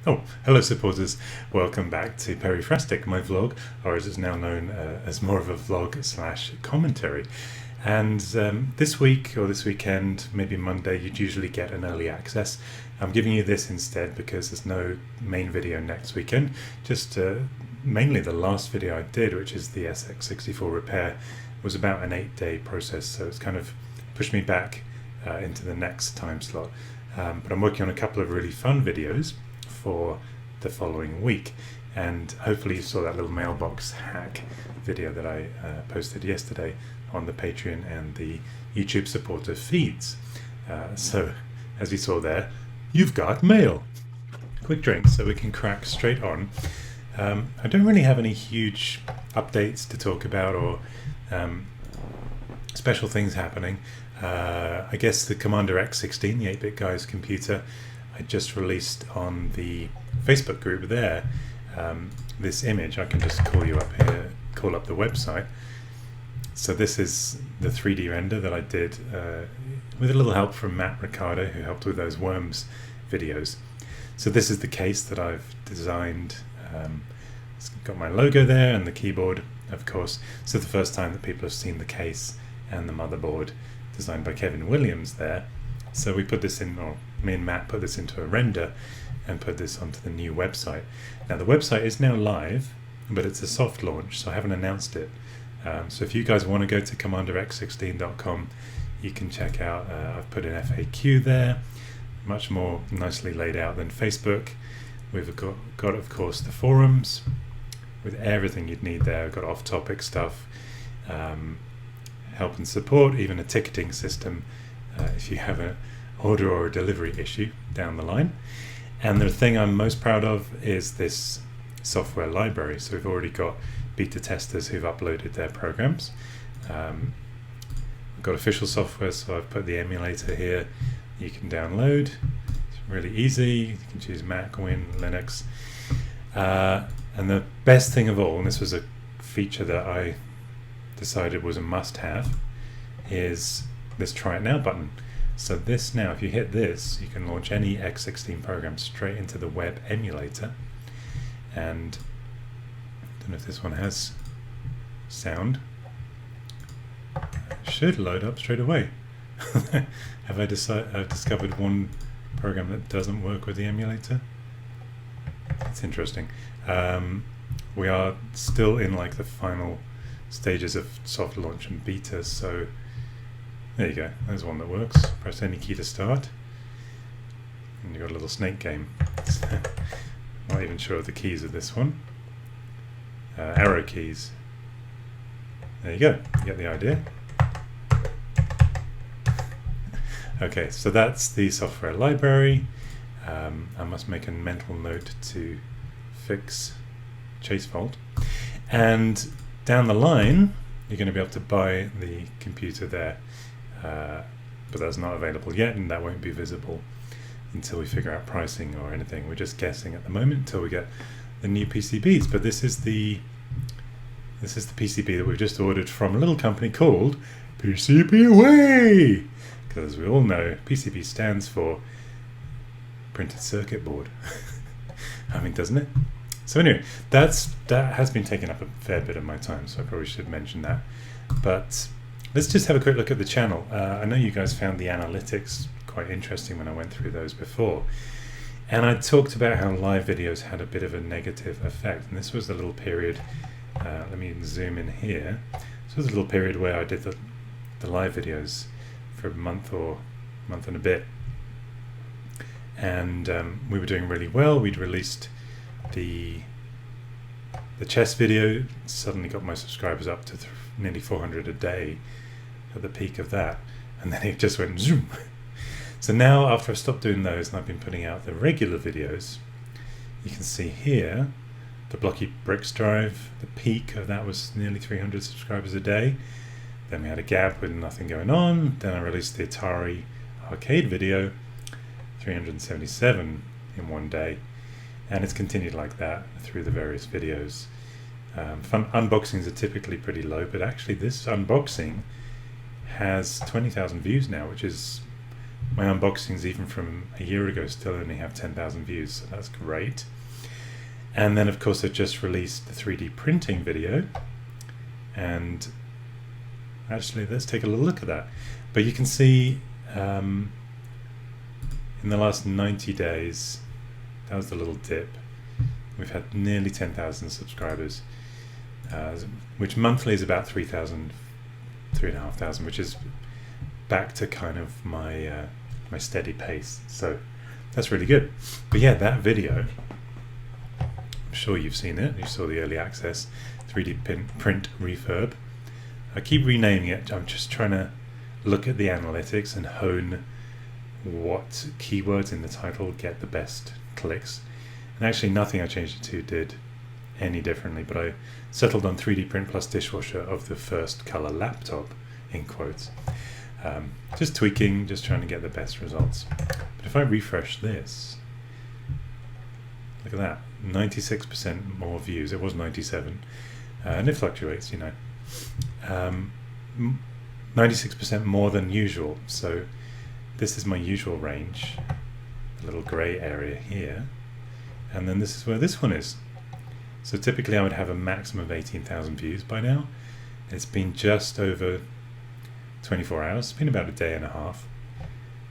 Oh, hello supporters, welcome back to Peri-phrastic, my vlog, or as it's now known as more of a vlog slash commentary. And this week or this weekend, maybe Monday, you'd usually get an early access. I'm giving you this instead because there's no main video next weekend, just mainly the last video I did, which is the SX64 repair, was about an 8-day process, so it's kind of pushed me back into the next time slot. But I'm working on a couple of really fun videos for the following week, and hopefully you saw that little mailbox hack video that I posted yesterday on the Patreon and the YouTube supporter feeds. So as you saw there, you've got mail. Quick drink so we can crack straight on. I don't really have any huge updates to talk about or special things happening. I guess the Commander X16, the 8-bit guy's computer, I just released on the Facebook group there this image. I can just call you up here, call up the website. So this is the 3D render that I did with a little help from Matt Ricardo, who helped with those worms videos. So this is the case that I've designed. It's got my logo there and the keyboard, of course. So the first time that people have seen the case and the motherboard designed by Kevin Williams there. So we put this in, or me and Matt put this into a render and put this onto the new website. Now the website is now live, but it's a soft launch, so I haven't announced it. So if you guys want to go to commanderx16.com, you can check out, I've put an FAQ there, much more nicely laid out than Facebook. We've got of course the forums with everything you'd need there. We've got off-topic stuff, help and support, even a ticketing system if you have an order or a delivery issue down the line. And the thing I'm most proud of is this software library. So we've already got beta testers who've uploaded their programs. I've got official software, so I've put the emulator here you can download. It's really easy. You can choose Mac, Win, Linux. And the best thing of all, and this was a feature that I decided was a must-have, is this Try It Now button. So this now, if you hit this, you can launch any X16 program straight into the web emulator. And I don't know if this one has sound. It should load up straight away. I've discovered one program that doesn't work with the emulator. That's interesting. We are still in like the final stages of soft launch and beta, so there you go, there's one that works. Press any key to start and you've got a little snake game. Not even sure of the keys of this one. Arrow keys. There you go, you get the idea. Okay, so that's the software library. I must make a mental note to fix chase fault. And down the line, you're going to be able to buy the computer there, but that's not available yet, and that won't be visible until we figure out pricing or anything. We're just guessing at the moment until we get the new PCBs. But this is the PCB that we've just ordered from a little company called PCB Away, because as we all know, PCB stands for printed circuit board. I mean, doesn't it? So anyway, that has been taking up a fair bit of my time, so I probably should mention that. But let's just have a quick look at the channel. I know you guys found the analytics quite interesting when I went through those before. And I talked about how live videos had a bit of a negative effect. And this was the little period, let me zoom in here. This was a little period where I did the live videos for a month or month and a bit. And we were doing really well. We'd released the chess video, suddenly got my subscribers up to nearly 400 a day at the peak of that, and then it just went zoom. So now, after I've stopped doing those and I've been putting out the regular videos, you can see here the Blocky Bricks drive, the peak of that was nearly 300 subscribers a day. Then we had a gap with nothing going on. Then I released the Atari arcade video, 377 in one day. And it's continued like that through the various videos. Unboxings are typically pretty low, but actually this unboxing has 20,000 views now, which is my unboxings, even from a year ago, still only have 10,000 views, so that's great. And then, of course, I just released the 3D printing video, and actually, let's take a little look at that. But you can see in the last 90 days, that was the little dip. We've had nearly 10,000 subscribers, which monthly is about 3,000, 3,500, which is back to kind of my my steady pace. So that's really good. But yeah, that video, I'm sure you've seen it. You saw the early access 3D print refurb. I keep renaming it. I'm just trying to look at the analytics and hone what keywords in the title get the best clicks. And actually nothing I changed it to did any differently, but I settled on 3D print plus dishwasher of the first color laptop, in quotes. Just tweaking, just trying to get the best results. But if I refresh this, look at that, 96% more views. It was 97, and it fluctuates, you know. 96% more than usual. So this is my usual range, a little grey area here, and then this is where this one is. So typically I would have a maximum of 18,000 views by now. It's been just over 24 hours. It's been about a day and a half,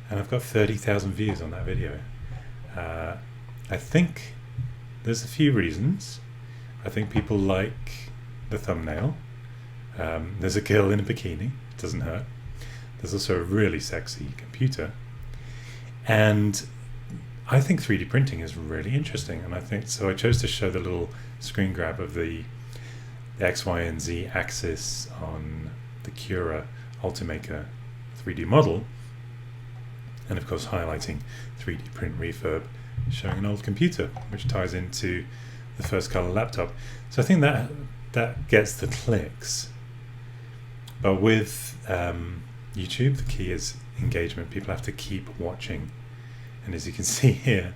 and I've got 30,000 views on that video. I think there's a few reasons. I think people like the thumbnail. There's a girl in a bikini, it doesn't hurt. There's also a really sexy computer, and I think 3D printing is really interesting, and I think so. I chose to show the little screen grab of the X, Y, and Z axis on the Cura Ultimaker 3D model, and of course highlighting 3D print refurb, showing an old computer, which ties into the first color laptop. So I think that gets the clicks. But with YouTube, the key is engagement. People have to keep watching, and as you can see here,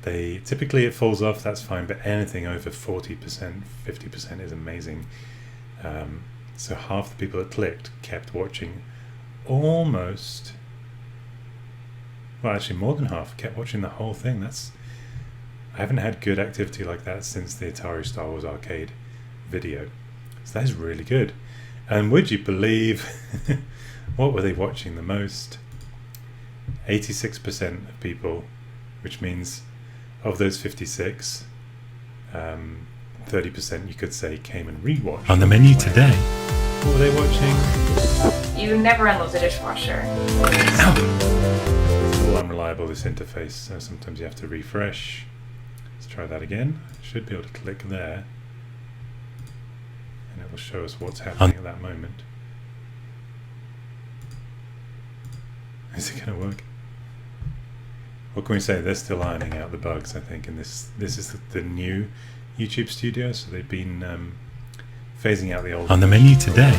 they typically it falls off. That's fine, but anything over 40%, 50% is amazing. So half the people that clicked kept watching, almost. Well, actually, more than half kept watching the whole thing. I haven't had good activity like that since the Atari Star Wars Arcade video. So that is really good. And would you believe what were they watching the most? 86% of people, which means of those 56, 30% you could say came and rewatched. On the menu today. What were they watching? You never unload the dishwasher. It's a little unreliable, this interface, so sometimes you have to refresh. Let's try that again. Should be able to click there, and it will show us what's happening at that moment. Is it going to work? What can we say? They're still ironing out the bugs, I think, and this is the new YouTube studio, so they've been phasing out the old. On the menu today.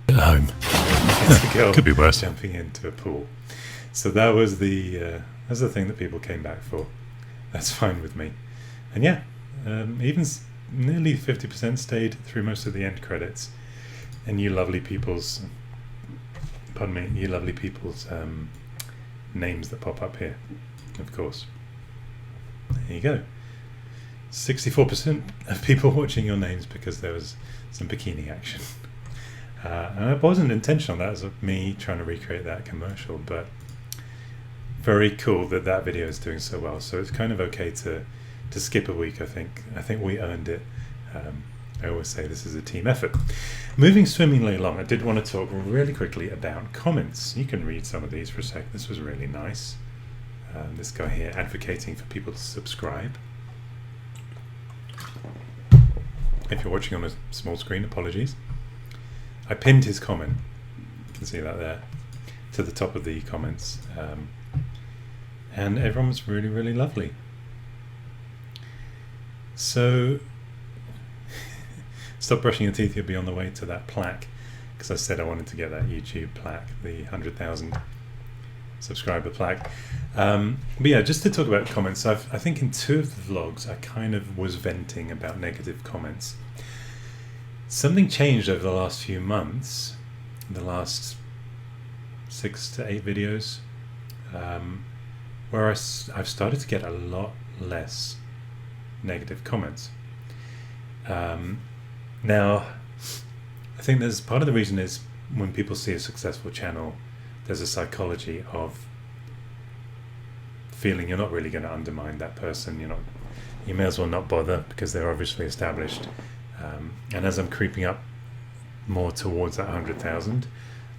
At home. It's a girl Could be worse. jumping into a pool. So that was the thing that people came back for. That's fine with me. And yeah, even nearly 50% stayed through most of the end credits. And you lovely people's names that pop up here, of course. There you go. 64% of people watching your names because there was some bikini action. And it wasn't intentional. That was me trying to recreate that commercial, but very cool that video is doing so well. So it's kind of okay to skip a week. I think we earned it. I always say this is a team effort. Moving swimmingly along, I did want to talk really quickly about comments. You can read some of these for a sec. This was really nice. This guy here advocating for people to subscribe. If you're watching on a small screen, apologies. I pinned his comment, you can see that there, to the top of the comments. And everyone was really, really lovely. So, stop brushing your teeth, you'll be on the way to that plaque, because I said I wanted to get that YouTube plaque, the 100,000 subscriber plaque. But yeah, just to talk about comments, I think in 2 of the vlogs I kind of was venting about negative comments. Something changed over the last few months, the last 6 to 8 videos, where I've started to get a lot less negative comments. Now, I think there's part of the reason is when people see a successful channel, there's a psychology of feeling you're not really going to undermine that person. You may as well not bother because they're obviously established. And as I'm creeping up more towards that 100,000,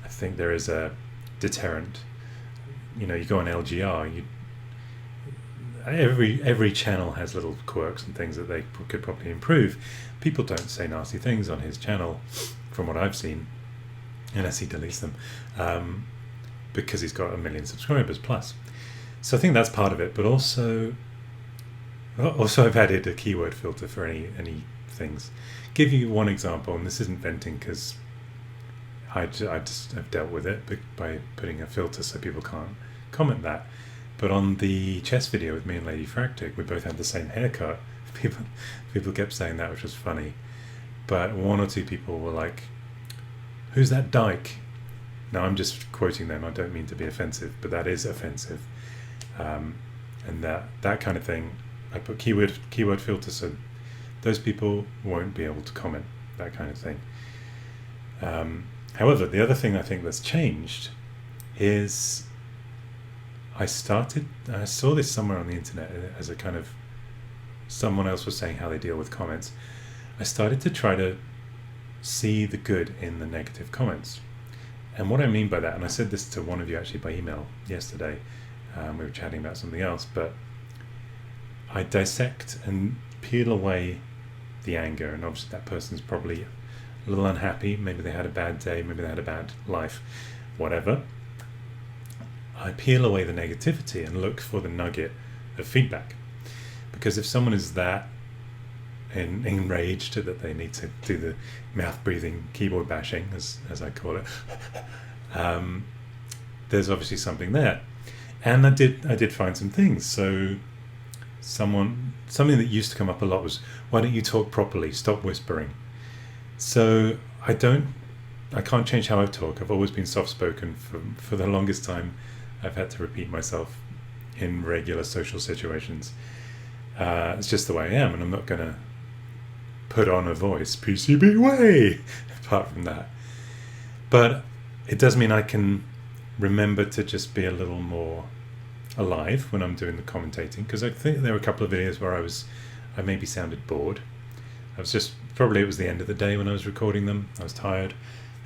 I think there is a deterrent. You go on LGR, every channel has little quirks and things that they could probably improve. People don't say nasty things on his channel, from what I've seen, unless he deletes them, because he's got 1 million subscribers plus. So I think that's part of it, but also I've added a keyword filter for any things. Give you one example, and this isn't venting because I just have dealt with it by putting a filter so people can't comment that. But on the chess video with me and Lady Fractic, we both had the same haircut. People kept saying that, which was funny. But 1 or 2 people were like, "Who's that dyke?" Now I'm just quoting them. I don't mean to be offensive, but that is offensive. And that kind of thing. I put keyword filter so those people won't be able to comment, that kind of thing. However, the other thing I think that's changed is I saw this somewhere on the internet as a kind of, someone else was saying how they deal with comments. I started to try to see the good in the negative comments. And what I mean by that, and I said this to one of you actually by email yesterday, we were chatting about something else, but I dissect and peel away the anger, and obviously that person's probably a little unhappy, maybe they had a bad day, maybe they had a bad life, whatever. I peel away the negativity and look for the nugget of feedback. Because if someone is that enraged that they need to do the mouth breathing keyboard bashing, as I call it, there's obviously something there. And I did find some things. So something that used to come up a lot was, "Why don't you talk properly? Stop whispering." So I can't change how I talk. I've always been soft-spoken for the longest time. I've had to repeat myself in regular social situations. It's just the way I am, and I'm not going to put on a voice, PCB way, apart from that. But it does mean I can remember to just be a little more alive when I'm doing the commentating, because I think there were a couple of videos where I maybe sounded bored. Probably it was the end of the day when I was recording them. I was tired.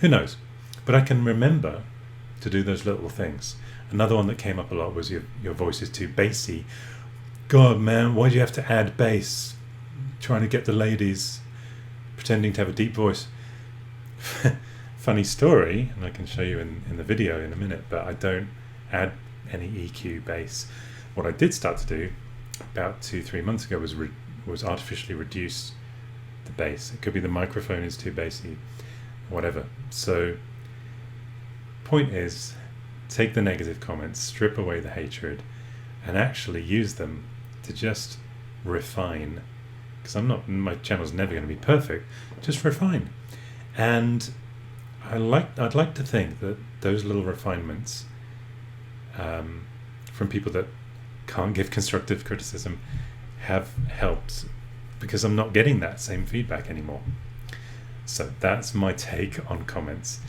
Who knows? But I can remember to do those little things. Another one that came up a lot was your voice is too bassy. God, man, why do you have to add bass? Trying to get the ladies, pretending to have a deep voice. Funny story, and I can show you in the video in a minute, but I don't add any EQ bass. What I did start to do about 2-3 months ago was artificially reduce the bass. It could be the microphone is too bassy, whatever. So point is, take the negative comments, strip away the hatred, and actually use them to just refine. Because my channel's never going to be perfect, just refine. And I'd like to think that those little refinements from people that can't give constructive criticism have helped, because I'm not getting that same feedback anymore. So that's my take on comments.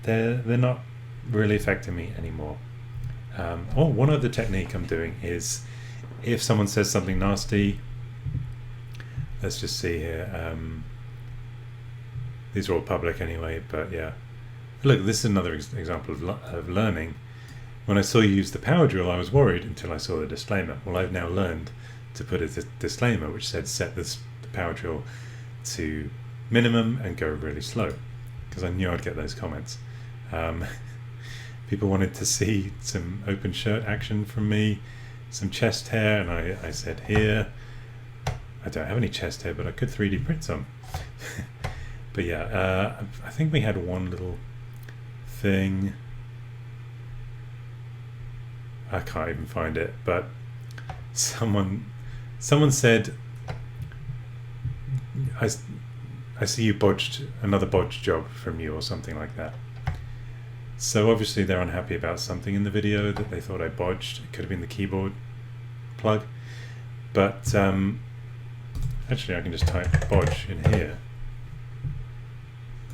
They're not really affecting me anymore. One other technique I'm doing is, if someone says something nasty, let's just see here. These are all public anyway, but yeah. Look, this is another example of learning. When I saw you use the power drill, I was worried until I saw the disclaimer. Well, I've now learned to put a disclaimer which said set the power drill to minimum and go really slow, because I knew I'd get those comments. People wanted to see some open shirt action from me, some chest hair, and I said here, I don't have any chest hair, but I could 3D print some. But yeah, I think we had one little thing. I can't even find it, but someone said, I see you botched another botched job from you, or something like that. So obviously they're unhappy about something in the video that they thought I bodged. It could have been the keyboard plug. But actually I can just type bodge in here.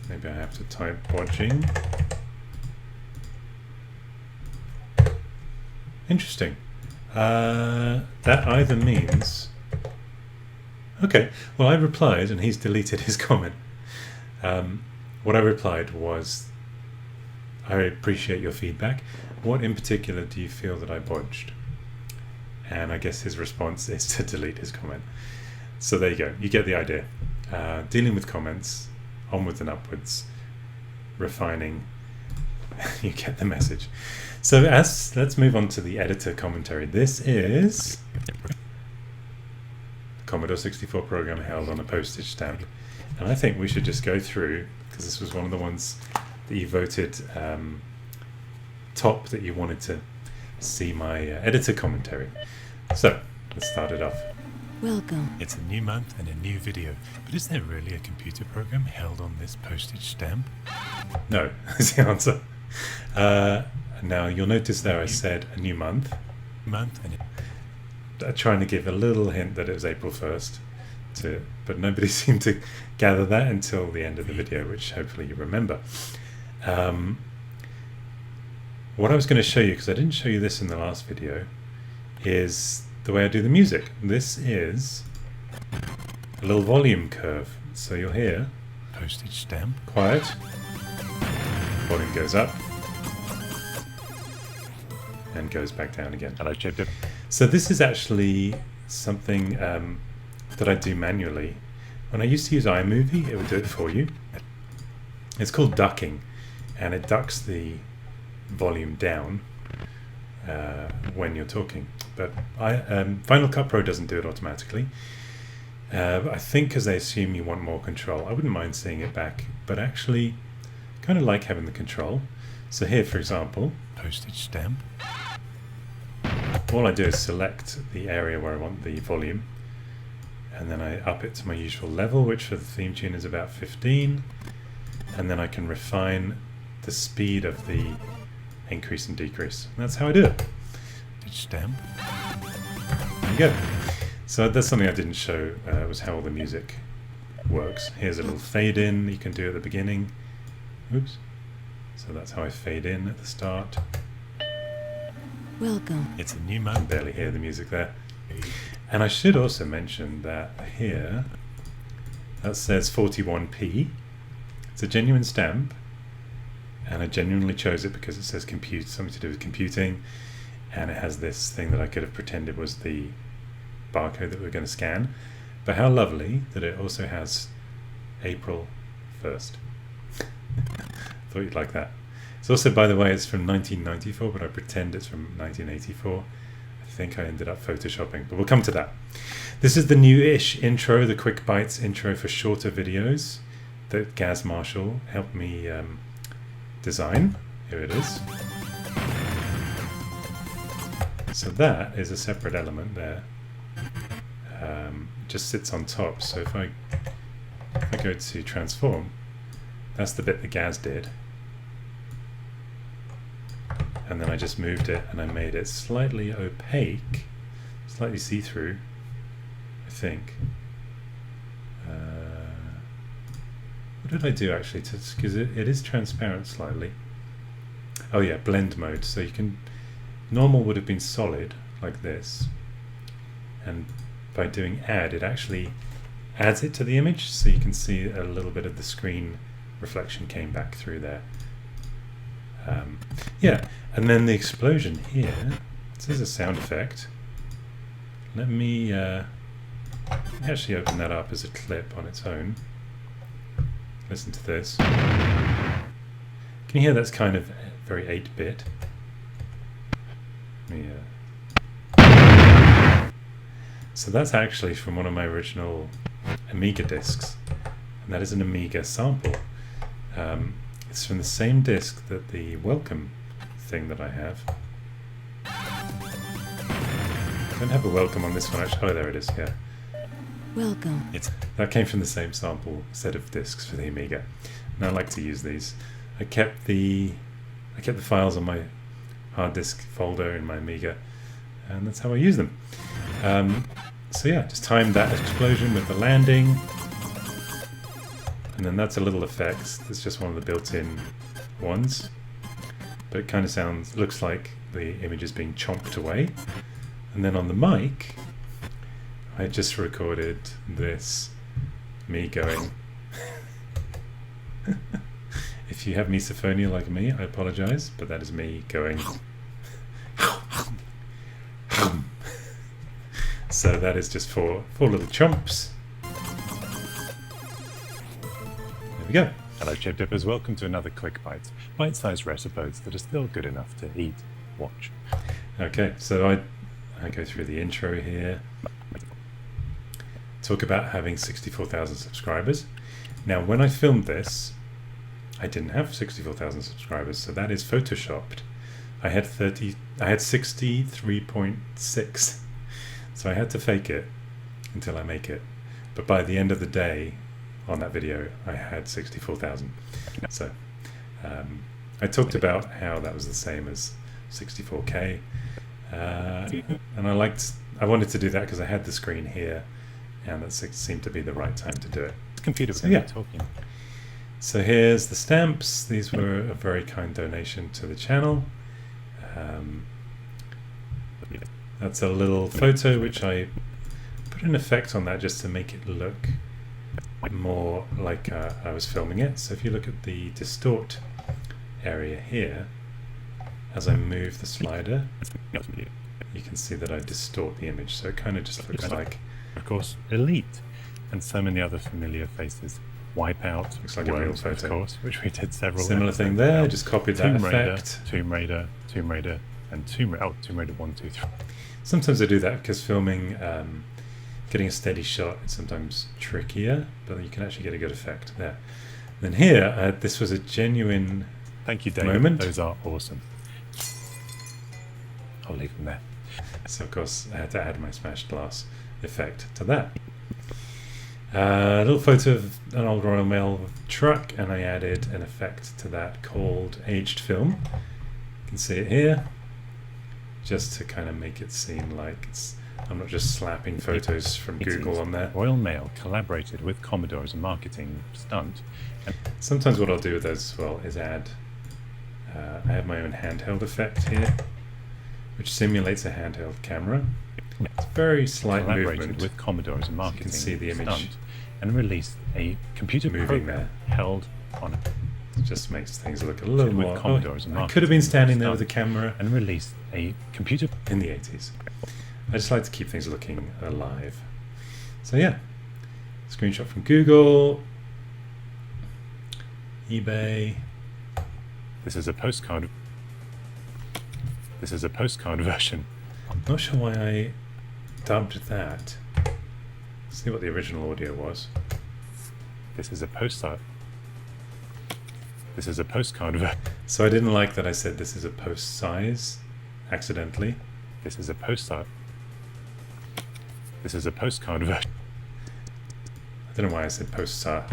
Maybe I have to type bodging. Interesting. That either means... Okay, well I replied and he's deleted his comment. What I replied was, I appreciate your feedback. What in particular do you feel that I bodged? And I guess his response is to delete his comment. So there you go, you get the idea. Dealing with comments, onwards and upwards, refining, you get the message. So let's move on to the editor commentary. This is the Commodore 64 program held on a postage stamp. And I think we should just go through, because this was one of the ones that you voted top that you wanted to see my editor commentary. So let's start it off. Welcome. It's a new month and a new video, but is there really a computer program held on this postage stamp? No, is the answer. Now you'll notice there I said a new month. And trying to give a little hint that it was April 1st, but nobody seemed to gather that until the end of the video, which hopefully you remember. What I was going to show you, because I didn't show you this in the last video, is the way I do the music. This is a little volume curve. So you'll hear postage stamp, quiet, volume goes up, and goes back down again. Hello, Chip. So this is actually something that I do manually. When I used to use iMovie, it would do it for you. It's called ducking, and it ducks the volume down when you're talking. But Final Cut Pro doesn't do it automatically. I think because they assume you want more control. I wouldn't mind seeing it back, but actually kind of like having the control. So here, for example, postage stamp. All I do is select the area where I want the volume, and then I up it to my usual level, which for the theme tune is about 15, and then I can refine the speed of the increase and decrease. And that's how I do it. Stamp. There you go. So that's something I didn't show, was how all the music works. Here's a little fade in you can do at the beginning. Oops. So that's how I fade in at the start. Welcome. It's a new month. You can barely hear the music there. And I should also mention that here, that says 41p. It's a genuine stamp, and I genuinely chose it because it says compute, something to do with computing, and it has this thing that I could have pretended was the barcode that we're going to scan. But how lovely that it also has April 1st. Thought you'd like that. It's also, by the way, it's from 1994, but I pretend it's from 1984. I think I ended up photoshopping, but we'll come to that. This is the new-ish intro, the Quick Bites intro for shorter videos that Gaz Marshall helped me design. Here it is. So that is a separate element there. Just sits on top. So if I go to transform, that's the bit that Gaz did. And then I just moved it and I made it slightly opaque, slightly see-through, I think. What did I do actually? Because it is transparent slightly. Oh yeah, blend mode. So you can, normal would have been solid like this. And by doing add, it actually adds it to the image. So you can see a little bit of the screen reflection came back through there. Yeah, and then the explosion here, this is a sound effect. Let me actually open that up as a clip on its own. Listen to this. Can you hear that's kind of very 8-bit? So that's actually from one of my original Amiga discs, and that is an Amiga sample. It's from the same disc that the welcome thing that I have. I don't have a welcome on this one actually. Oh, there it is, yeah. Welcome. That came from the same sample set of discs for the Amiga. And I like to use these. I kept I kept the files on my hard disk folder in my Amiga, and that's how I use them. So yeah, just timed that explosion with the landing, and then that's a little effect. It's just one of the built-in ones, but it kind of looks like the image is being chomped away. And then on the mic, I just recorded this, me going. If you have misophonia like me, I apologize, but that is me going. So that is just four little chomps. There we go. Hello Chip Dippers, welcome to another Quick Bites, bite-sized recipes that are still good enough to eat, watch. Okay, so I go through the intro here, talk about having 64,000 subscribers. Now when I filmed this, I didn't have 64,000 subscribers, so that is photoshopped. I had 63.6, so I had to fake it until I make it. But by the end of the day, on that video, I had 64,000. So I talked about how that was the same as 64K, and I wanted to do that because I had the screen here, and that seemed to be the right time to do it. Computer So, yeah. talking. So here's the stamps. These were a very kind donation to the channel. That's a little photo which I put an effect on that just to make it look more like I was filming it. So if you look at the distort area here, as I move the slider, you can see that I distort the image. So it kind of just looks like, Of course, Elite, and so many other familiar faces. Wipeout, Looks like a real Worms, photo. of course, which we did several. similar thing episodes there. about. Just copied that effect. Tomb Raider, and Tomb Raider 1, 2, 3. Sometimes I do that because filming, getting a steady shot is sometimes trickier, but you can actually get a good effect there. Then here, this was a genuine Thank you, David. moment. Those are awesome. I'll leave them there. So of course I had to add my smashed glass effect to that. A little photo of an old Royal Mail truck, and I added an effect to that called aged film. You can see it here, just to kind of make it seem like I'm not just slapping photos from Google on there. Royal Mail collaborated with Commodore as a marketing stunt. And Sometimes what I'll do with those as well is add, I have my own handheld effect here, which simulates a handheld camera. It's very slight collaborated movement. with Commodore as a You marketing can see the image stunt and released a computer moving program there. held on it. It just makes things look a little With more. Commodore as a I could have been standing there marketing with a camera and released a computer in the 80s. I just like to keep things looking alive. So yeah, screenshot from Google, eBay. This is a postcard version. Not sure why I dubbed that. See what the original audio was. This is a postcard version. So I didn't like that I said this is a post size accidentally. This is a postcard version. I don't know why I said post size.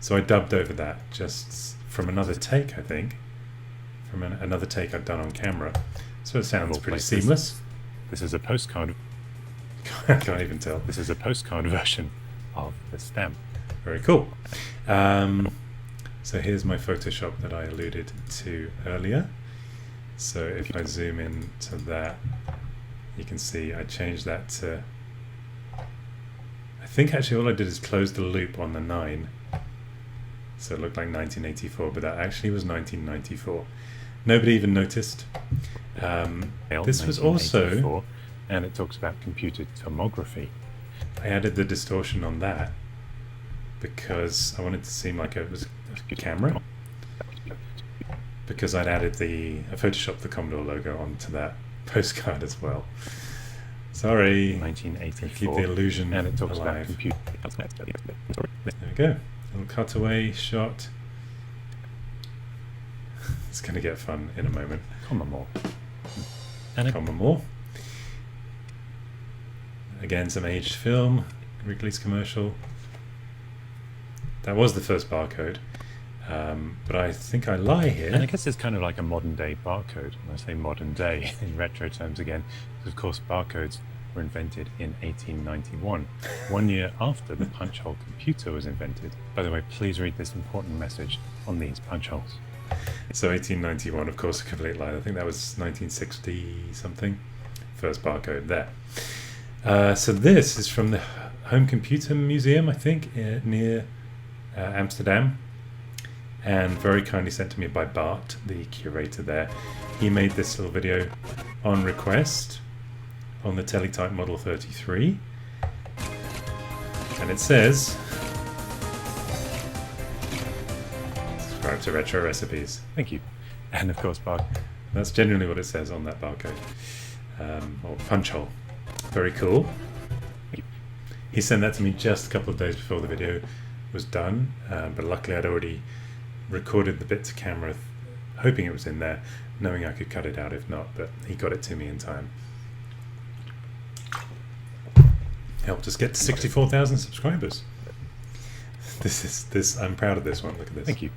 So I dubbed over that just from another take, I think. From another take I'd done on camera. So it sounds pretty places. seamless. This is a postcard. I can't even tell. This is a postcard version of the stamp. Very cool. So here's my Photoshop that I alluded to earlier. So if I zoom in to that, you can see I changed that to, I think actually all I did is close the loop on the 9. So it looked like 1984, but that actually was 1994. Nobody even noticed. This was also, 1984, and it talks about computer tomography. I added the distortion on that because I wanted to seem like it was a camera, because I'd added I photoshopped the Commodore logo onto that postcard as well. Sorry, 1984, keep the illusion and it talks about alive. computer. There we go, little cutaway shot. It's going to get fun in a moment. Commodore. And Common more. Again, some aged film, Wrigley's commercial. That was the first barcode. But I think I lie here. And I guess it's kind of like a modern day barcode. And I say modern day in retro terms again, because of course barcodes were invented in 1891, 1 year after the punch hole computer was invented. By the way, please read this important message on these punch holes. So 1891, of course, a complete lie. I think that was 1960 something. First barcode there. So this is from the Home Computer Museum, I think, near Amsterdam, and very kindly sent to me by Bart, the curator there. He made this little video on request on the Teletype Model 33, and it says, subscribe to Retro Recipes. Thank you. And of course, Bart. That's genuinely what it says on that barcode, or punch hole. Very cool. He sent that to me just a couple of days before the video was done, but luckily I'd already recorded the bit to camera, hoping it was in there, knowing I could cut it out if not, but he got it to me in time. Helped us get to 64,000 subscribers. I'm proud of this one. Look at this. Thank you.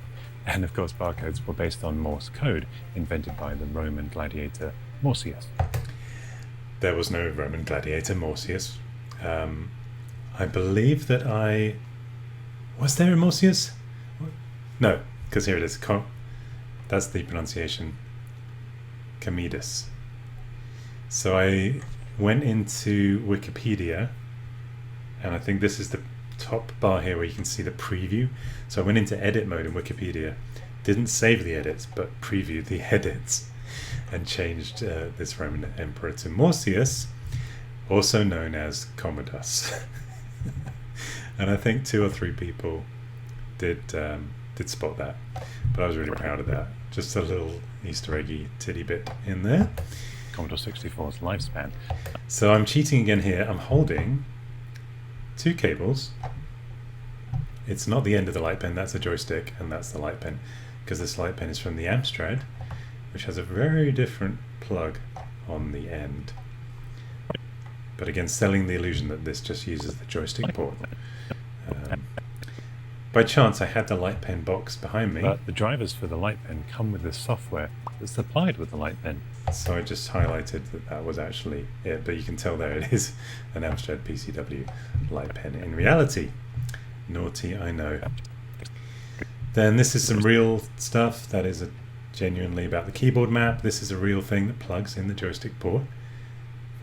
And of course, barcodes were based on Morse code, invented by the Roman gladiator Morsius. There was no Roman gladiator Morsius. I believe that was there a Morsius? No, because here it is. That's the pronunciation. Commodus. So I went into Wikipedia, and I think this is the top bar here where you can see the preview. So I went into edit mode in Wikipedia, didn't save the edits, but previewed the edits, and changed this Roman emperor to Morsius, also known as Commodus. And I think 2 or 3 people did spot that, but I was really proud of that. Just a little Easter eggy tiddy bit in there. Commodore 64's lifespan. So I'm cheating again here. I'm holding 2 cables. It's not the end of the light pen, that's a joystick, and that's the light pen, because this light pen is from the Amstrad, which has a very different plug on the end. But again, selling the illusion that this just uses the joystick port. By chance, I had the light pen box behind me. But the drivers for the light pen come with the software that's supplied with the light pen. So I just highlighted that was actually it, but you can tell there it is an Amstrad PCW light pen in reality. Naughty, I know. Then this is some real stuff that is genuinely about the keyboard map. This is a real thing that plugs in the joystick port.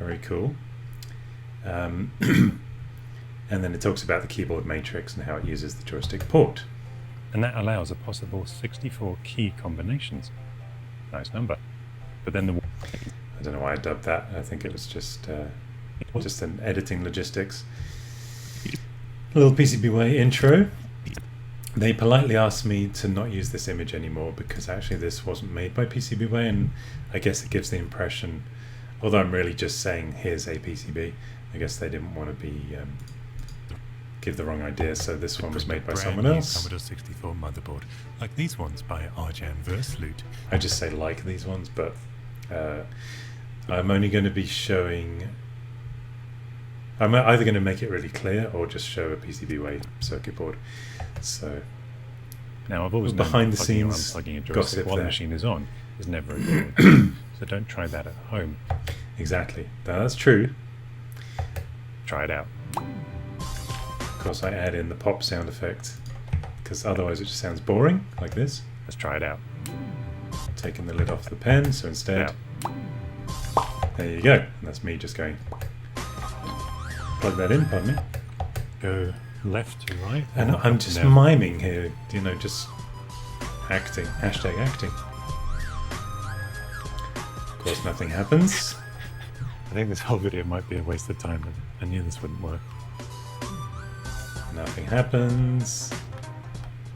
Very cool. And then it talks about the keyboard matrix and how it uses the joystick port. And that allows a possible 64 key combinations. Nice number. But then I don't know why I dubbed that. I think it was just an editing logistics. A little PCBWay intro. They politely asked me to not use this image anymore because actually this wasn't made by PCBWay, and I guess it gives the impression, although I'm really just saying here's a PCB, I guess they didn't want to give the wrong idea, so this one was made by someone else. Commodore 64 motherboard, like these ones by Arjan Versloot. I just say like these ones, but I'm only going to be showing. I'm either going to make it really clear or just show a PCBWay circuit board. So now I've always behind the known scenes unplugging a joystick gossip while there. the machine is on is never a good idea. So don't try that at home. Exactly. Now, that's true. Try it out. Of course, I add in the pop sound effect because otherwise it just sounds boring, like this. Let's try it out. Taking the lid off the pen, so instead, there you go. And that's me just going, plug that in, pardon me. Go left to right. And I'm just miming here, just acting, hashtag acting. Of course, nothing happens. I think this whole video might be a waste of time. I knew this wouldn't work. Nothing happens.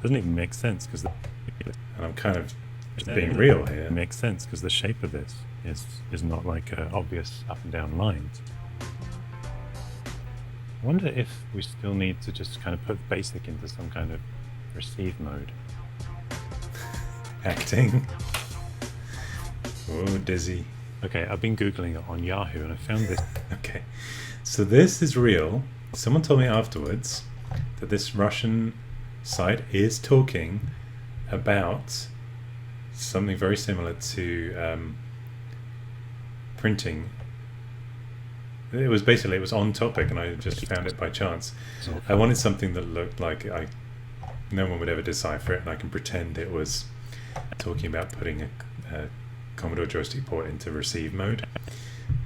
Doesn't even make sense because And I'm kind of just being real here. It makes sense because the shape of this is not like obvious up and down lines. I wonder if we still need to just kind of put basic into some kind of receive mode. Acting. Oh, dizzy. Okay, I've been Googling it on Yahoo and I found this. Okay, so this is real. Someone told me afterwards that this Russian site is talking about something very similar to printing. It was on topic, and I just found it by chance. I wanted something that looked like no one would ever decipher it, and I can pretend it was talking about putting a Commodore joystick port into receive mode.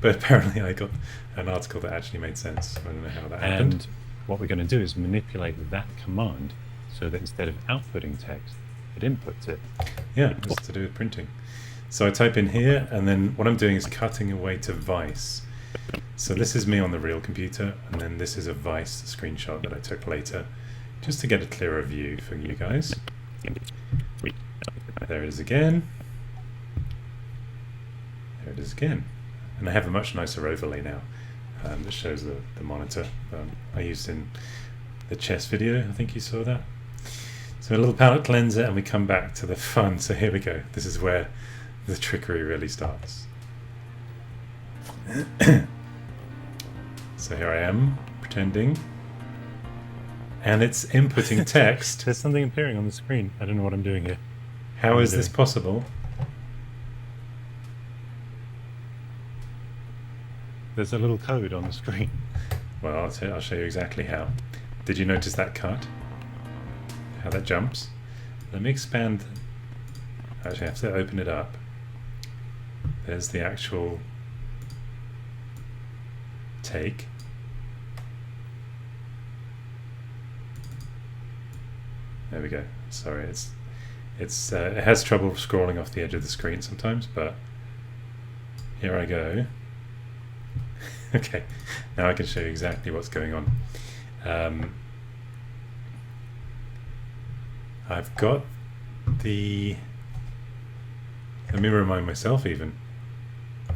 But apparently I got an article that actually made sense. I don't know how that happened. And what we're going to do is manipulate that command so that instead of outputting text, it inputs it. Yeah, it's to do with printing. So I type in here, and then what I'm doing is cutting away to Vice. So this is me on the real computer, and then this is a Vice screenshot that I took later, just to get a clearer view for you guys. There it is again. There it is again. And I have a much nicer overlay now that shows the monitor I used in the chess video. I think you saw that. So a little palette cleanser, and we come back to the fun. So here we go. This is where the trickery really starts. So here I am, pretending. And it's inputting text. There's something appearing on the screen. I don't know what I'm doing here. How is this possible? There's a little code on the screen. Well, I'll show you exactly how. Did you notice that cut? How that jumps? Let me expand. Actually, I have to open it up. There's the actual take. There we go. Sorry, it has trouble scrolling off the edge of the screen sometimes, but here I go. Okay, now I can show you exactly what's going on. I've got the... Let me remind myself even.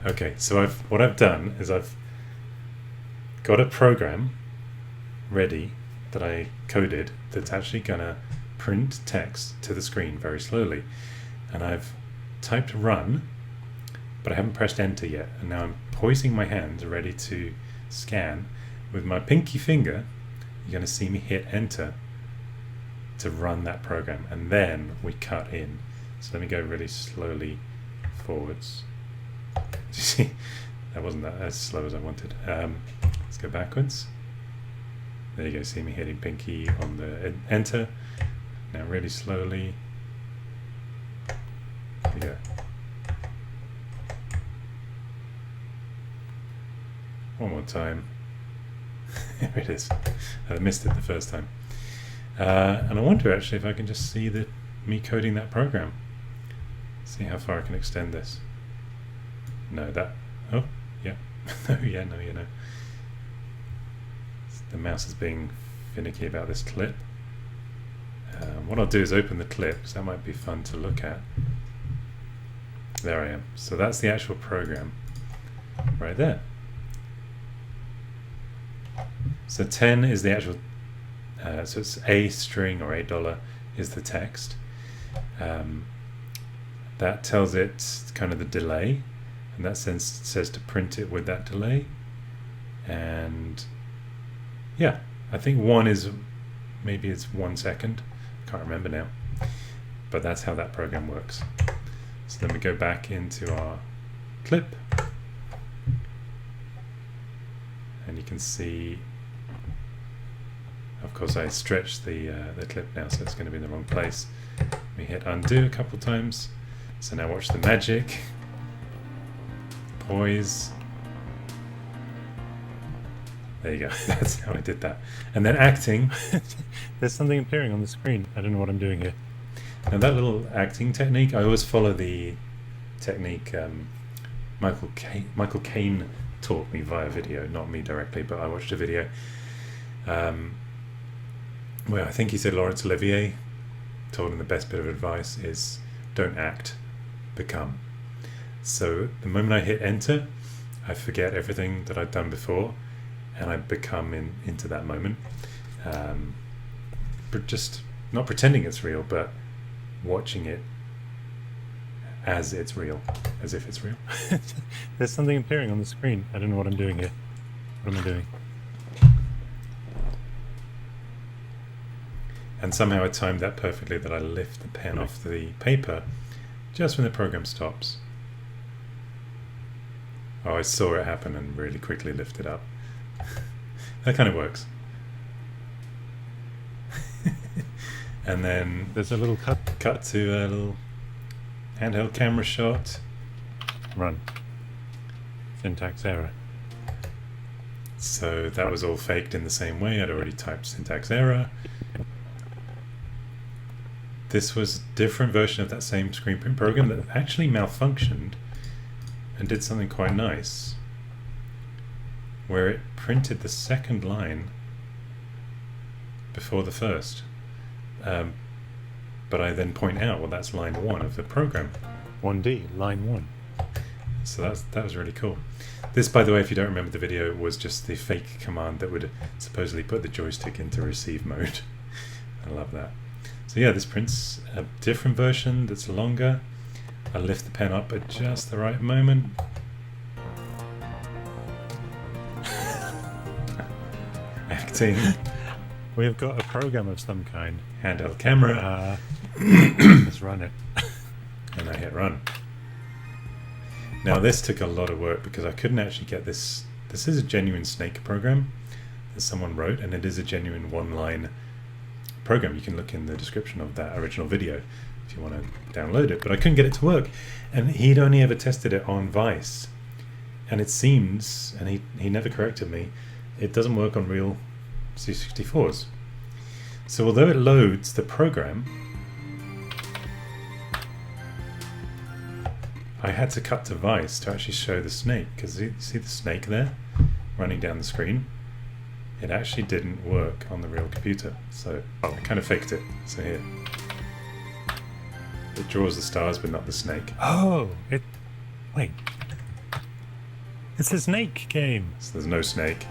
Okay, so what I've done is I've got a program ready that I coded that's actually gonna print text to the screen very slowly. And I've typed run, but I haven't pressed enter yet. And now I'm poising my hand ready to scan. With my pinky finger, you're going to see me hit enter to run that program, and then we cut in. So let me go really slowly forwards. Do you see? That wasn't as slow as I wanted. Let's go backwards. There you go, see me hitting pinky on the enter. Now really slowly. There we go. One more time. Here it is. I missed it the first time. And I wonder actually if I can just see me coding that program. See how far I can extend this. No, that... Oh, yeah. No, yeah, no, you know. The mouse is being finicky about this clip. What I'll do is open the clip, because that might be fun to look at. There I am. So that's the actual program right there. So 10 is the actual, so it's a string or $8 is the text. That tells it kind of the delay, and that says to print it with that delay. And yeah, I think maybe it's 1 second. I can't remember now, but that's how that program works. So then we go back into our clip, and you can see, of course, I stretched the clip now, so it's going to be in the wrong place. We hit undo a couple times. So now watch the magic. Poise. There you go. That's how I did that. And then acting. There's something appearing on the screen. I don't know what I'm doing here. Now that little acting technique, I always follow the technique Michael Caine taught me via video, not me directly, but I watched a video where I think he said Laurence Olivier told him the best bit of advice is don't act, become. So the moment I hit enter, I forget everything that I've done before, and I become into that moment. But just not pretending it's real, but watching it as it's real, as if it's real. There's something appearing on the screen. I don't know what I'm doing here. What am I doing? And somehow I timed that perfectly that I lift the pen off the paper just when the program stops. Oh, I saw it happen and really quickly lift it up. That kind of works. And then There's a little cut to a little handheld camera shot. run. Syntax error. So that was all faked in the same way. I'd already typed syntax error. This was a different version of that same screen print program that actually malfunctioned and did something quite nice, where it printed the second line before the first. But I then point out, well, that's line 1 of the program. 1D, line 1. So that was really cool. This, by the way, if you don't remember the video, was just the fake command that would supposedly put the joystick into receive mode. I love that. So yeah, this prints a different version that's longer. I lift the pen up at just the right moment. Acting. We've got a program of some kind. Handheld camera. Let's run it. And I hit run. Now this took a lot of work because I couldn't actually get this. This is a genuine Snake program that someone wrote, and it is a genuine one-line program. You can look in the description of that original video if you want to download it, but I couldn't get it to work. And he'd only ever tested it on Vice, and it seems, and he never corrected me, it doesn't work on real C64s. So although it loads the program, I had to cut to Vice to actually show the snake, because you see the snake there running down the screen? It actually didn't work on the real computer, so I kind of faked it. So here, it draws the stars but not the snake. Oh, wait. It's a snake game. So there's no snake.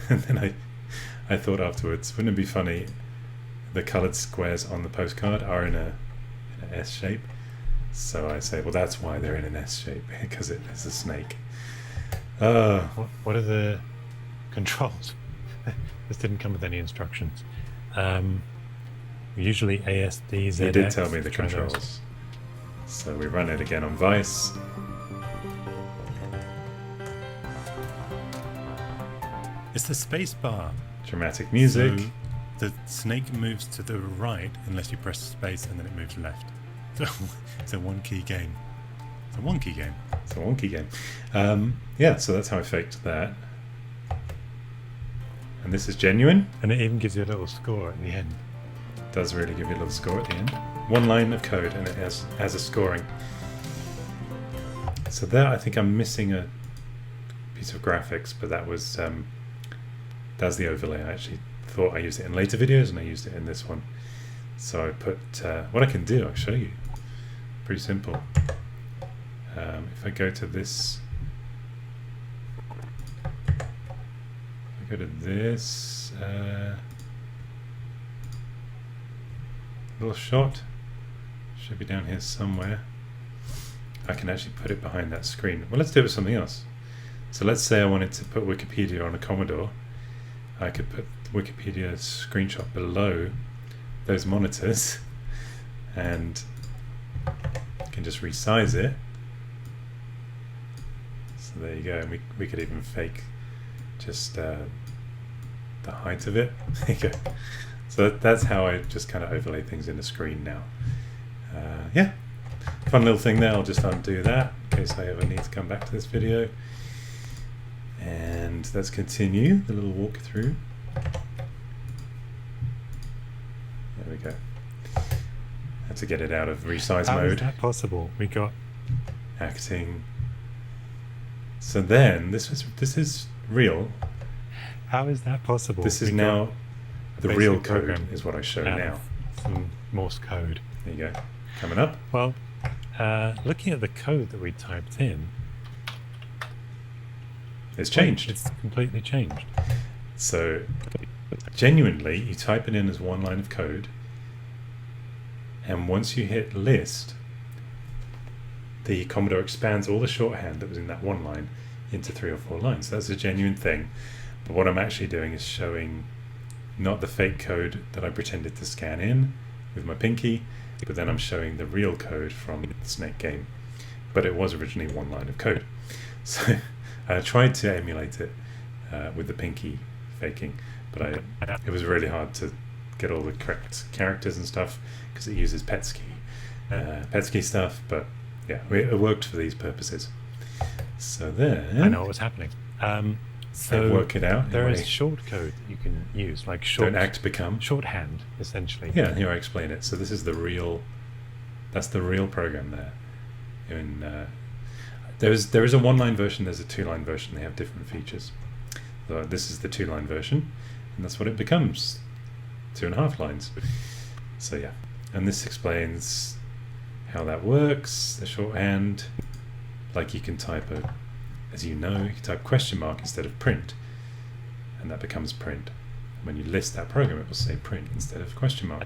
And then I thought afterwards, wouldn't it be funny, the coloured squares on the postcard are in an S shape. So I say, well, that's why they're in an S shape, because it is a snake. What are the controls? This didn't come with any instructions. Usually ASD, ZX. You did tell me the try those. controls. So we run it again on Vice. It's the space bar. Dramatic music. So the snake moves to the right unless you press space, and then it moves left. So it's a one-key game. It's a wonky game. It's a wonky game. Yeah, so that's how I faked that. And this is genuine. And it even gives you a little score at the end. It does really give you a little score at the end. One line of code and it has a scoring. So there I think I'm missing a piece of graphics, but that was that's the overlay. I actually thought I used it in later videos and I used it in this one. So I put what I can do, I'll show you. Pretty simple. If I go to this, if I go to this little shot, should be down here somewhere. I can actually put it behind that screen. Well, let's do it with something else. So let's say I wanted to put Wikipedia on a Commodore. I could put Wikipedia screenshot below those monitors, and you can just resize it. So there you go. And we could even fake just the height of it. There you go. So that's how I just kind of overlay things in the screen now. Yeah, fun little thing there. I'll just undo that in case I ever need to come back to this video. And let's continue the little walkthrough. There we go. Had to get it out of resize How mode. is that possible? We got Acting. So then this is real. How is that possible? This is We now got the basic real code program is what I show out now. of some Morse code. There you go. Coming up. Well, looking at the code that we typed in, It's changed. It's completely changed. So genuinely, you type it in as one line of code, and once you hit list, the Commodore expands all the shorthand that was in that one line into 3 or 4 lines. So that's a genuine thing. But what I'm actually doing is showing not the fake code that I pretended to scan in with my pinky, but then I'm showing the real code from the Snake game. But it was originally one line of code. So I tried to emulate it with the pinky faking, but it was really hard to get all the correct characters and stuff because it uses Petsky stuff, but yeah, it worked for these purposes. So then I know what was happening. So work it out. There is short code that you can use, like short, don't act, become shorthand, essentially. Yeah, here I explain it. So this is that's the real program there. There is a one-line version, there's a two-line version. They have different features. So this is the two-line version, and that's what it becomes. 2.5 lines. So yeah, and this explains how that works. The shorthand, like you can type as you know, you can type question mark instead of print, and that becomes print. When you list that program, it will say print instead of question mark.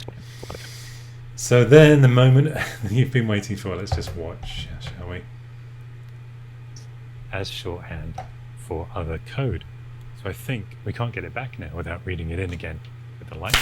So then the moment you've been waiting for, let's just watch, shall we? As shorthand for other code. So I think we can't get it back now without reading it in again with the light.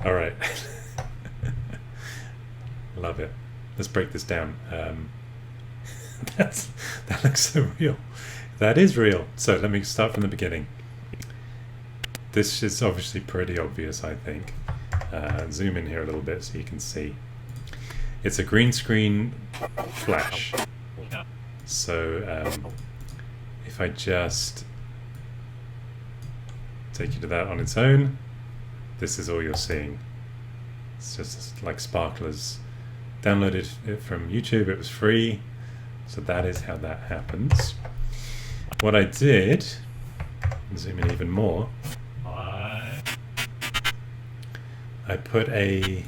All right. Love it. Let's break this down. That looks so real. That is real. So let me start from the beginning. This is obviously pretty obvious, I think. Zoom in here a little bit so you can see. It's a green screen flash. So if I just take you to that on its own, this is all you're seeing. It's just like sparklers. Downloaded it from YouTube, it was free. So that is how that happens. What I did, zoom in even more, I put oh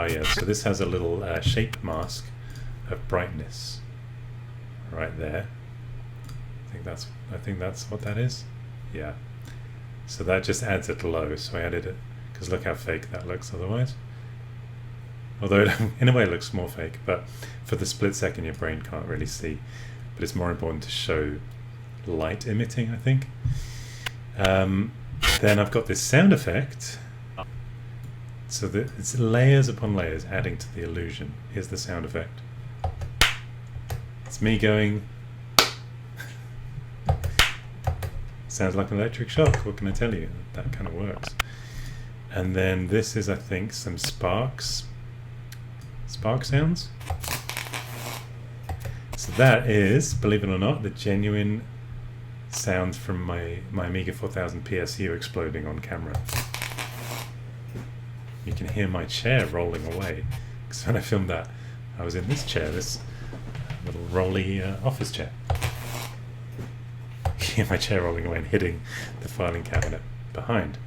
yeah, so this has a little shape mask of brightness right there. I think that's what that is. Yeah. So that just adds a glow. So I added it because look how fake that looks otherwise. Although in a way it looks more fake, but for the split second your brain can't really see. But it's more important to show light emitting, I think. Then I've got this sound effect. So that it's layers upon layers adding to the illusion. Here's the sound effect. It's me going. Sounds like an electric shock. What can I tell you? That kind of works. And then this is, I think, some spark sounds. So that is, believe it or not, the genuine sounds from my Amiga 4000 PSU exploding on camera. You can hear my chair rolling away. Because when I filmed that, I was in this chair, this little rolly office chair. You can hear my chair rolling away and hitting the filing cabinet behind.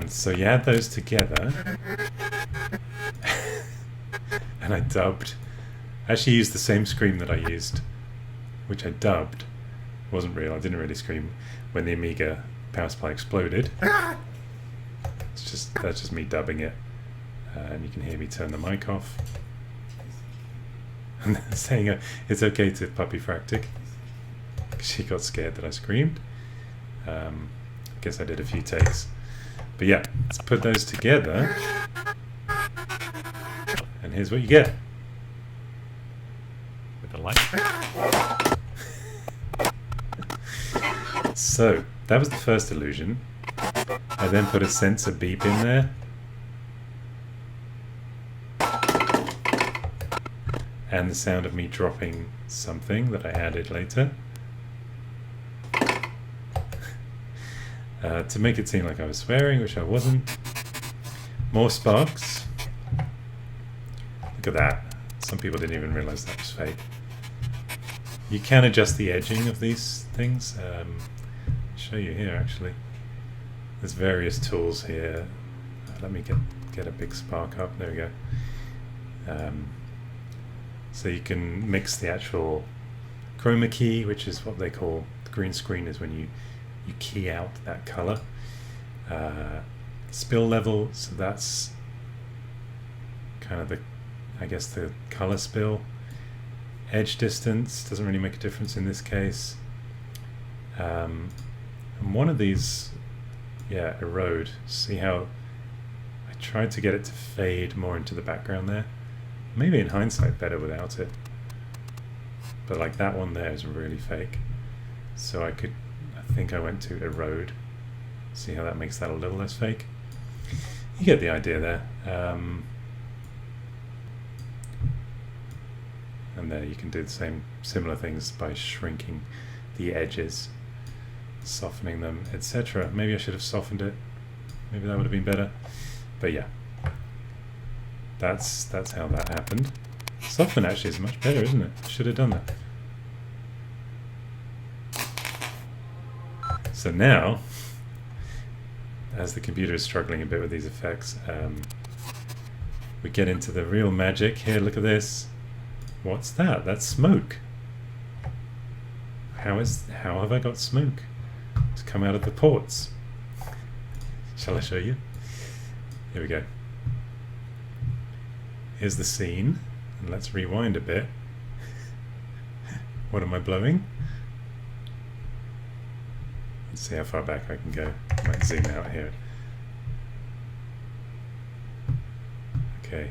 So you add those together. And I dubbed. I actually used the same scream that I used, which I dubbed. It wasn't real. I didn't really scream when the Amiga power supply exploded. That's just me dubbing it, and you can hear me turn the mic off. And then saying it's okay to Peri-phrastic. She got scared that I screamed. I guess I did a few takes, but yeah, let's put those together. And here's what you get. With the light. So that was the first illusion. I then put a sensor beep in there. And the sound of me dropping something that I added later. To make it seem like I was swearing, which I wasn't. More sparks. Look at that. Some people didn't even realize that was fake. You can adjust the edging of these things. I'll show you here actually. There's various tools here. Let me get a big spark up. There we go. So you can mix the actual chroma key, which is what they call the green screen, is when you key out that color. Spill level, so that's kind of the color spill. Edge distance doesn't really make a difference in this case. And one of these, erode. See how I tried to get it to fade more into the background there. Maybe in hindsight better without it. But like that one there is really fake. So I think I went to erode. See how that makes that a little less fake? You get the idea there. And there you can do the similar things by shrinking the edges, softening them, etc. Maybe I should have softened it. Maybe that would have been better. But yeah, that's how that happened. Soften actually is much better, isn't it? Should have done that. So now, as the computer is struggling a bit with these effects, we get into the real magic. Here, look at this. What's that? That's smoke. How have I got smoke to come out of the ports? Shall I show you? Here we go. Here's the scene, and let's rewind a bit. What am I blowing? Let's see how far back I can go. I might zoom out here. Okay.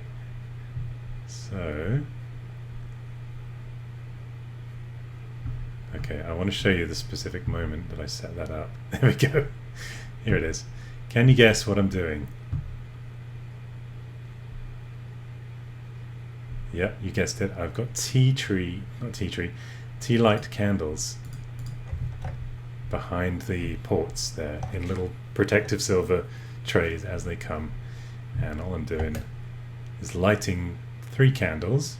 So, okay, I want to show you the specific moment that I set that up. There we go. Here it is. Can you guess what I'm doing? Yeah, you guessed it. I've got tea light candles behind the ports there in little protective silver trays as they come. And all I'm doing is lighting 3 candles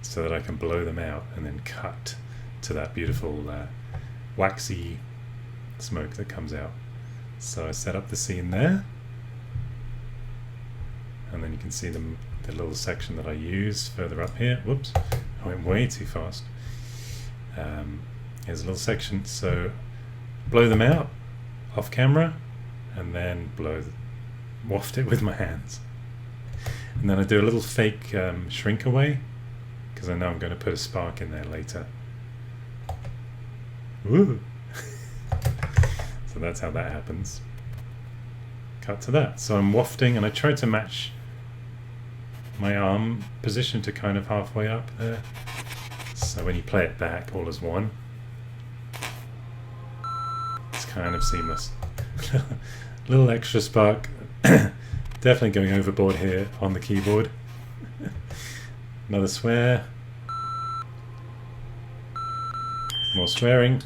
so that I can blow them out and then cut to that beautiful waxy smoke that comes out. So I set up the scene there, and then you can see the little section that I use further up here. Whoops, I went way too fast. Here's a little section, so blow them out off camera and then waft it with my hands. And then I do a little fake shrink away, because I know I'm going to put a spark in there later. Woo! So that's how that happens. Cut to that. So I'm wafting, and I tried to match my arm position to kind of halfway up there. So when you play it back, all as one. It's kind of seamless. Little extra spark. Definitely going overboard here on the keyboard. Another swear. More swearing.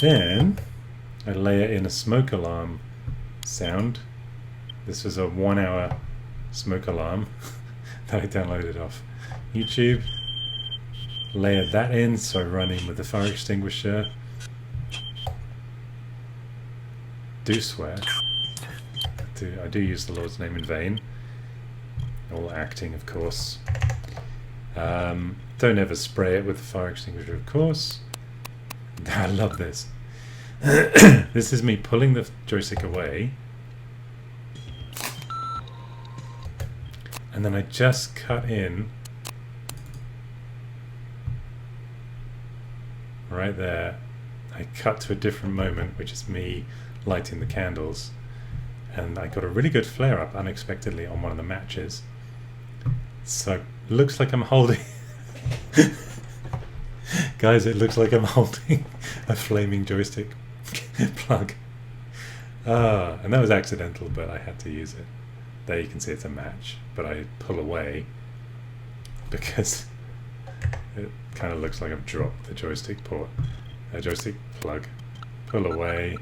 Then I layer in a smoke alarm sound. This was a 1 hour smoke alarm that I downloaded off YouTube. Layered that in, so running with the fire extinguisher. Do swear. I do use the Lord's name in vain. All acting, of course. Don't ever spray it with the fire extinguisher, of course. I love this. This is me pulling the joystick away, and then I just cut in right there. I cut to a different moment, which is me lighting the candles, and I got a really good flare up unexpectedly on one of the matches. So it looks like I'm holding guys, it looks like I'm holding a flaming joystick plug. And that was accidental, but I had to use it. There you can see it's a match, but I pull away because it kind of looks like I've dropped the joystick plug. Pull away,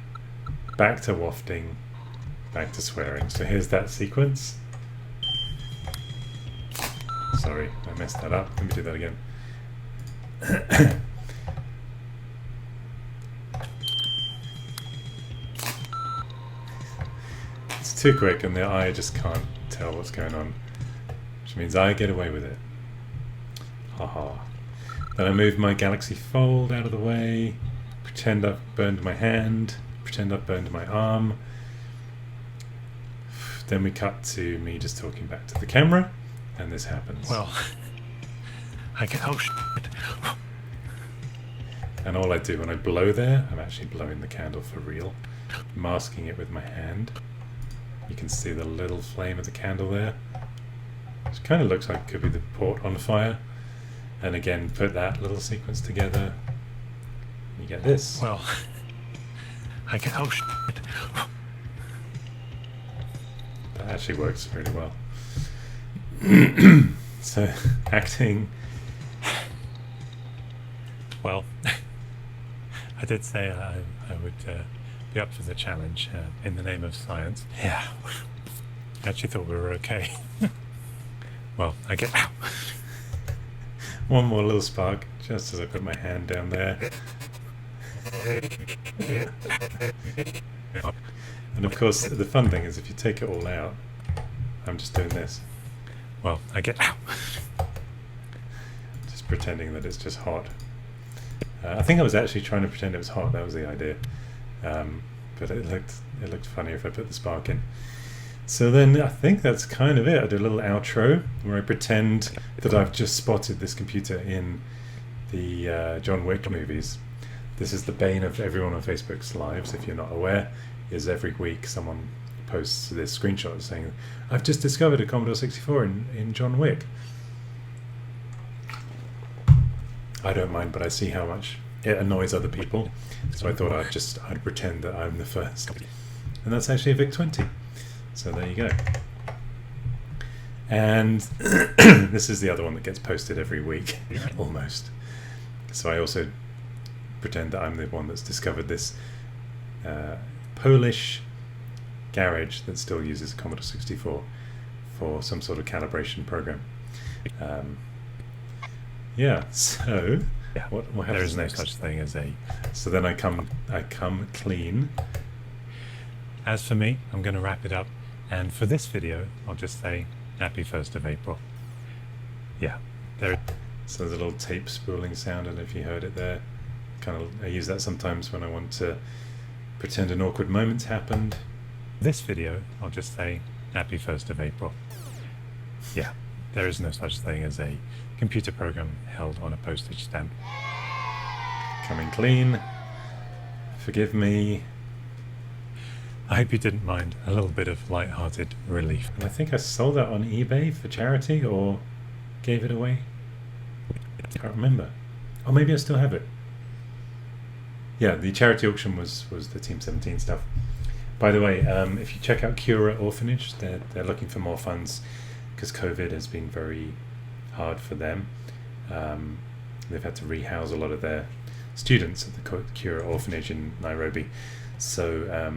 back to wafting, back to swearing. So here's that sequence. Sorry, I messed that up. Let me do that again. It's too quick and the eye just can't tell what's going on, which means I get away with it. Haha. Then I move my Galaxy Fold out of the way, pretend I've burned my hand, pretend I've burned my arm. Then we cut to me just talking back to the camera, and this happens. Well, I get... Oh, shit. And all I do when I blow there, I'm actually blowing the candle for real, masking it with my hand. You can see the little flame of the candle there. It kind of looks like it could be the port on fire. And again, put that little sequence together, you get this. Well, I get... Oh, shit. That actually works really well. So, acting. Well, I did say I would be up for the challenge in the name of science. Yeah. I actually thought we were okay. Well, I get... Ow. One more little spark, just as I put my hand down there. And of course, the fun thing is if you take it all out, I'm just doing this. Well, I get... Ow. Just pretending that it's just hot. I think I was actually trying to pretend it was hot, that was the idea. But it looked funny if I put the spark in. So then I think that's kind of it. I do a little outro where I pretend that I've just spotted this computer in the John Wick movies. This is the bane of everyone on Facebook's lives, if you're not aware, is every week someone posts this screenshot saying, I've just discovered a Commodore 64 in John Wick. I don't mind, but I see how much it annoys other people, so I thought I'd pretend that I'm the first. And that's actually a VIC-20. So there you go. And this is the other one that gets posted every week, almost. So I also pretend that I'm the one that's discovered this Polish garage that still uses a Commodore 64 for some sort of calibration program. Yeah, so Yeah, what happens there is no next? such thing as a... So then I come clean. As for me, I'm going to wrap it up. And for this video, I'll just say happy 1st of April. Yeah, there. So there's a little tape spooling sound, and if you heard it there, I use that sometimes when I want to pretend an awkward moment's happened. This video, I'll just say happy 1st of April. Yeah, there is no such thing as a computer program held on a postage stamp. Coming clean. Forgive me. I hope you didn't mind a little bit of light-hearted relief. And I think I sold that on eBay for charity or gave it away. I can't remember. Or maybe I still have it. Yeah, the charity auction was the Team 17 stuff. By the way, if you check out Cura Orphanage, they're looking for more funds because COVID has been very hard for them. They've had to rehouse a lot of their students at the Cura Orphanage in Nairobi. So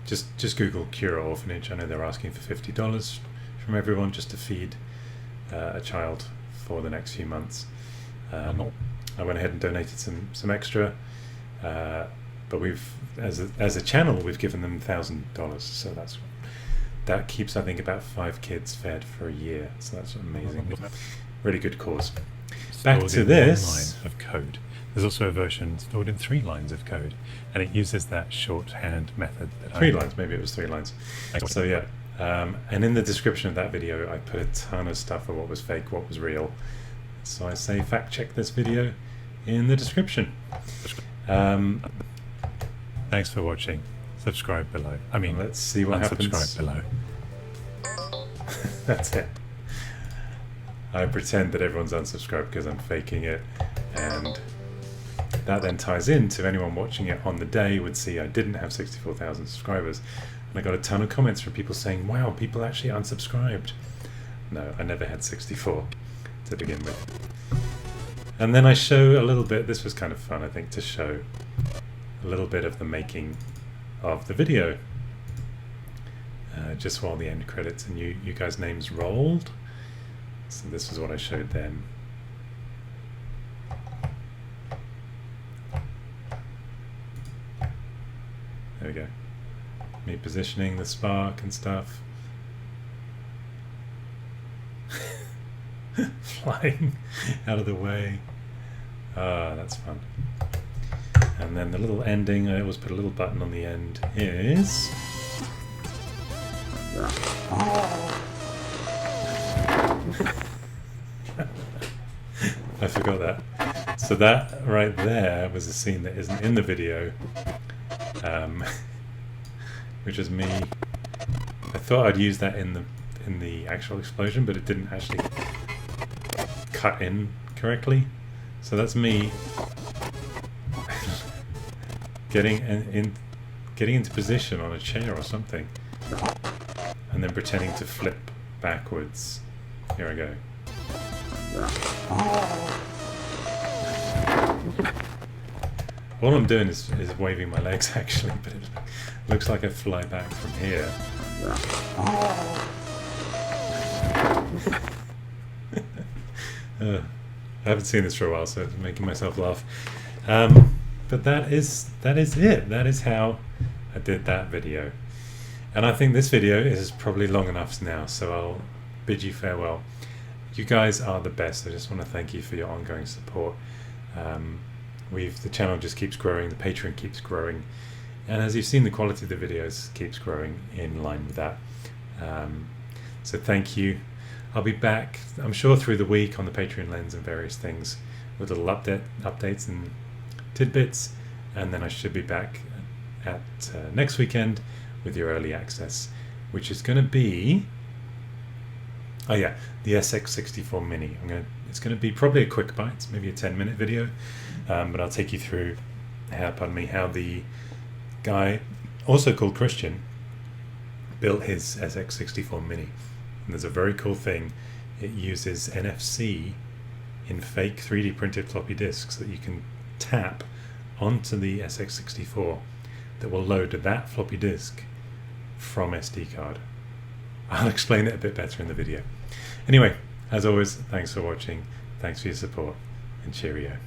just Google Cura Orphanage. I know they're asking for $50 from everyone just to feed a child for the next few months. I went ahead and donated some extra, but we've as a channel we've given them $1,000, so that keeps I think about 5 kids fed for a year. So that's amazing, really good cause. Back Stored to in this 1 line of code. There's also a version stored in 3 lines of code, and it uses that shorthand method. That 3 lines, maybe it was 3 lines. So yeah, and in the description of that video, I put a ton of stuff of what was fake, what was real. So I say fact check this video in the description. Thanks for watching. Subscribe below. I mean, Let's see what happens. unsubscribe below. That's it. I pretend that everyone's unsubscribed because I'm faking it, and that then ties into anyone watching it on the day would see I didn't have 64,000 subscribers, and I got a ton of comments from people saying, wow, people actually unsubscribed. No, I never had 64 to begin with. And then I show a little bit, this was kind of fun I think, to show a little bit of the making of the video, just while the end credits and you guys' names rolled. So this is what I showed them. There we go. Me positioning the spark and stuff. flying out of the way. Ah, that's fun. And then the little ending, I always put a little button on the end, is... I forgot that. So that right there was a scene that isn't in the video, which is me. I thought I'd use that in the actual explosion, but it didn't actually cut in correctly. So that's me getting into position on a chair or something, and then pretending to flip backwards. Here I go. All I'm doing is waving my legs actually, but it looks like I fly back from here. I haven't seen this for a while, so it's making myself laugh. But that is it. That is how I did that video. And I think this video is probably long enough now, so I'll bid you farewell. You guys are the best. I just want to thank you for your ongoing support. The channel just keeps growing, the Patreon keeps growing, and as you've seen, the quality of the videos keeps growing in line with that. So thank you. I'll be back, I'm sure, through the week on the Patreon lens and various things with little updates and tidbits, and then I should be back at next weekend with your early access, which is going to be, oh yeah, the SX64 Mini. It's going to be probably a quick bite, it's maybe a 10-minute video, but I'll take you through how the guy, also called Christian, built his SX64 Mini. And there's a very cool thing. It uses NFC in fake 3D printed floppy disks that you can tap onto the SX64 that will load that floppy disk from SD card. I'll explain it a bit better in the video. Anyway, as always, thanks for watching, thanks for your support, and cheerio.